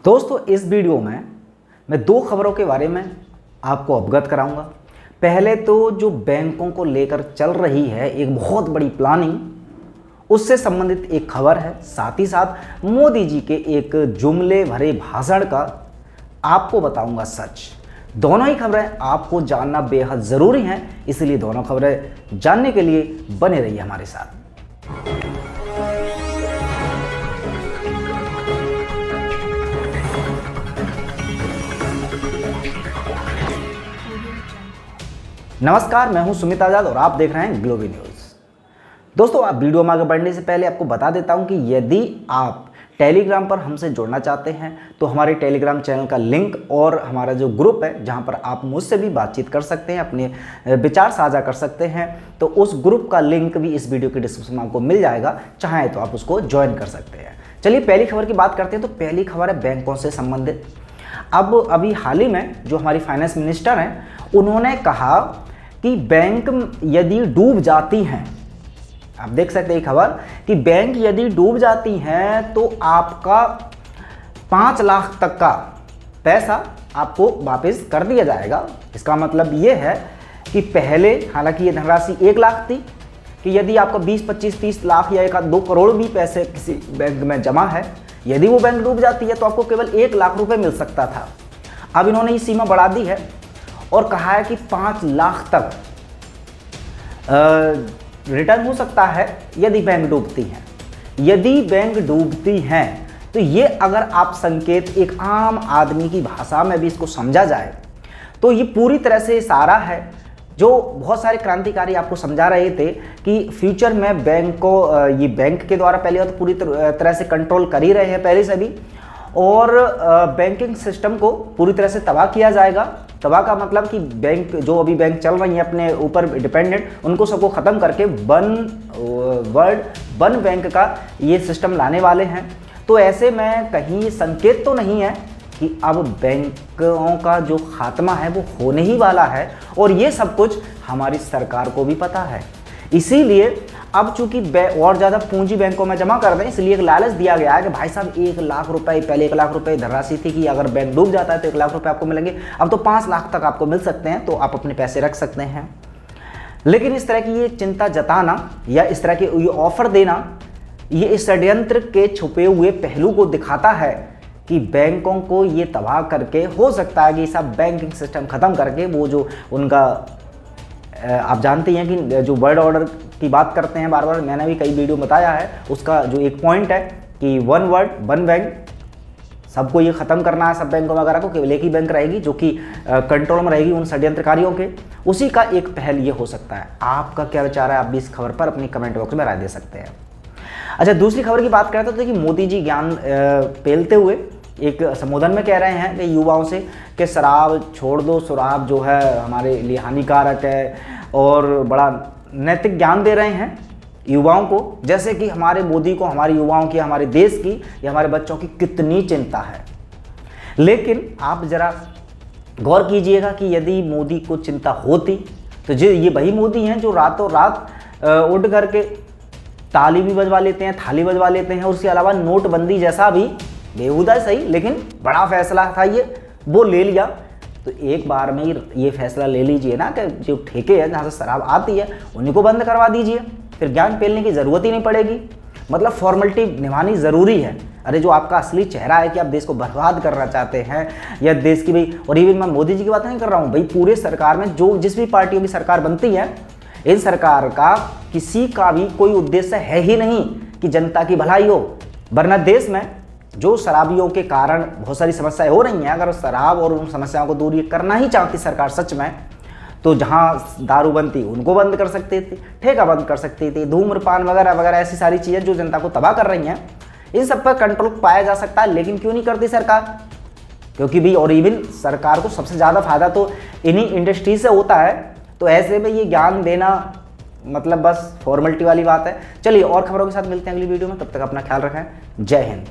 दोस्तों इस वीडियो में मैं दो खबरों के बारे में आपको अवगत कराऊंगा। पहले तो जो बैंकों को लेकर चल रही है एक बहुत बड़ी प्लानिंग, उससे संबंधित एक खबर है। साथ ही साथ मोदी जी के एक जुमले भरे भाषण का आपको बताऊंगा सच। दोनों ही खबरें आपको जानना बेहद ज़रूरी हैं, इसलिए दोनों खबरें जानने के लिए बने रहिए हमारे साथ। नमस्कार, मैं हूं सुमित आजाद और आप देख रहे हैं ग्लोबी न्यूज़। दोस्तों, आप वीडियो में आगे बढ़ने से पहले आपको बता देता हूं कि यदि आप टेलीग्राम पर हमसे जुड़ना चाहते हैं तो हमारे टेलीग्राम चैनल का लिंक और हमारा जो ग्रुप है जहां पर आप मुझसे भी बातचीत कर सकते हैं, अपने विचार साझा कर सकते हैं, तो उस ग्रुप का लिंक भी इस वीडियो के डिस्क्रिप्शन में आपको मिल जाएगा। चाहें तो आप उसको ज्वाइन कर सकते हैं। चलिए पहली खबर की बात करते हैं। तो पहली खबर है बैंकों से संबंधित। अभी हाल ही में जो हमारी फाइनेंस मिनिस्टर हैं उन्होंने कहा कि बैंक यदि डूब जाती हैं, आप देख सकते हैं खबर कि बैंक यदि डूब जाती हैं तो आपका 5 लाख तक का पैसा आपको वापस कर दिया जाएगा। इसका मतलब ये है कि पहले हालांकि ये धनराशि 1 लाख थी कि यदि आपका 20, 25, 30 लाख या 1-2 करोड़ भी पैसे किसी बैंक में जमा है, यदि वो बैंक डूब जाती है तो आपको केवल 1 लाख रुपए मिल सकता था। अब इन्होंने ये सीमा बढ़ा दी है और कहा है कि 5 लाख तक रिटर्न हो सकता है यदि बैंक डूबती हैं। यदि बैंक डूबती हैं तो ये अगर आप संकेत एक आम आदमी की भाषा में भी इसको समझा जाए तो ये पूरी तरह से इशारा है जो बहुत सारे क्रांतिकारी आपको समझा रहे थे कि फ्यूचर में बैंक को ये बैंक के द्वारा पहले तो पूरी तरह से कंट्रोल कर ही रहे हैं पहले से भी, और बैंकिंग सिस्टम को पूरी तरह से तबाह किया जाएगा। तबाह का मतलब कि बैंक जो अभी बैंक चल रही हैं अपने ऊपर डिपेंडेंट, उनको सबको ख़त्म करके वन बैंक का ये सिस्टम लाने वाले हैं। तो ऐसे में कहीं संकेत तो नहीं है कि अब बैंकों का जो खात्मा है वो होने ही वाला है, और ये सब कुछ हमारी सरकार को भी पता है। इसीलिए अब चूंकि और ज़्यादा पूंजी बैंकों में जमा कर दें, इसलिए एक लालच दिया गया है कि भाई साहब 1 लाख रुपए, पहले 1 लाख रुपए धनराशि थी कि अगर बैंक डूब जाता है तो 1 लाख रुपए आपको मिलेंगे, अब तो 5 लाख तक आपको मिल सकते हैं, तो आप अपने पैसे रख सकते हैं। लेकिन इस तरह की ये चिंता जताना या इस तरह के ये ऑफर देना, ये इस षड्यंत्र के छुपे हुए पहलू को दिखाता है कि बैंकों को ये तबाह करके हो सकता है कि सब बैंकिंग सिस्टम ख़त्म करके वो जो उनका आप जानते हैं कि जो वर्ल्ड ऑर्डर की बात करते हैं बार बार, मैंने भी कई वीडियो बताया है, उसका जो एक पॉइंट है कि 1 वर्ल्ड 1 बैंक, सबको ये ख़त्म करना है सब बैंकों वगैरह को, केवल एक ही बैंक रहेगी जो कि कंट्रोल में रहेगी उन षड्यंत्रकारियों के। उसी का एक पहल ये हो सकता है। आपका क्या विचार है? आप भी इस खबर पर अपनी कमेंट बॉक्स में राय दे सकते हैं। अच्छा, दूसरी खबर की बात करते हैं तो देखिए मोदी जी ज्ञान पेलते हुए एक संबोधन में कह रहे हैं कि युवाओं से कि शराब छोड़ दो, शराब जो है हमारे लिए हानिकारक है, और बड़ा नैतिक ज्ञान दे रहे हैं युवाओं को, जैसे कि हमारे मोदी को हमारे युवाओं की, हमारे देश की या हमारे बच्चों की कितनी चिंता है। लेकिन आप ज़रा गौर कीजिएगा कि यदि मोदी को चिंता होती तो ये वही मोदी हैं जो रातों रात उठ करके ताली भी बजवा लेते हैं, थाली बजवा लेते हैं, और उसके अलावा नोटबंदी जैसा भी बेहुदा सही लेकिन बड़ा फैसला था ये, वो ले लिया। तो एक बार में ये फैसला ले लीजिए ना कि जो ठेके हैं जहाँ से शराब आती है उन्हीं को बंद करवा दीजिए, फिर ज्ञान पेलने की ज़रूरत ही नहीं पड़ेगी। मतलब फॉर्मेलिटी निभानी ज़रूरी है। अरे जो आपका असली चेहरा है कि आप देश को बर्बाद करना चाहते हैं या देश की भाई, और इवन मैं मोदी जी की बात नहीं कर रहा हूँ भाई, पूरे सरकार में जो जिस भी पार्टियों की सरकार बनती है, इन सरकार का किसी का भी कोई उद्देश्य है ही नहीं कि जनता की भलाई हो। वरना देश में जो शराबियों के कारण बहुत सारी समस्याएं हो रही हैं, अगर शराब और उन समस्याओं को दूर करना ही चाहती सरकार सच में, तो जहां दारू बनती उनको बंद कर सकती थी, ठेका बंद कर सकती थी, धूम्रपान वगैरह वगैरह ऐसी सारी चीज़ें जो जनता को तबाह कर रही हैं, इन सब पर कंट्रोल पाया जा सकता है। लेकिन क्यों नहीं करती सरकार? क्योंकि भी और इवन सरकार को सबसे ज़्यादा फायदा तो इन्हीं इंडस्ट्री से होता है। तो ऐसे में ये ज्ञान देना मतलब बस फॉर्मेलिटी वाली बात है। चलिए और खबरों के साथ मिलते हैं अगली वीडियो में, तब तक अपना ख्याल रखें। जय हिंद।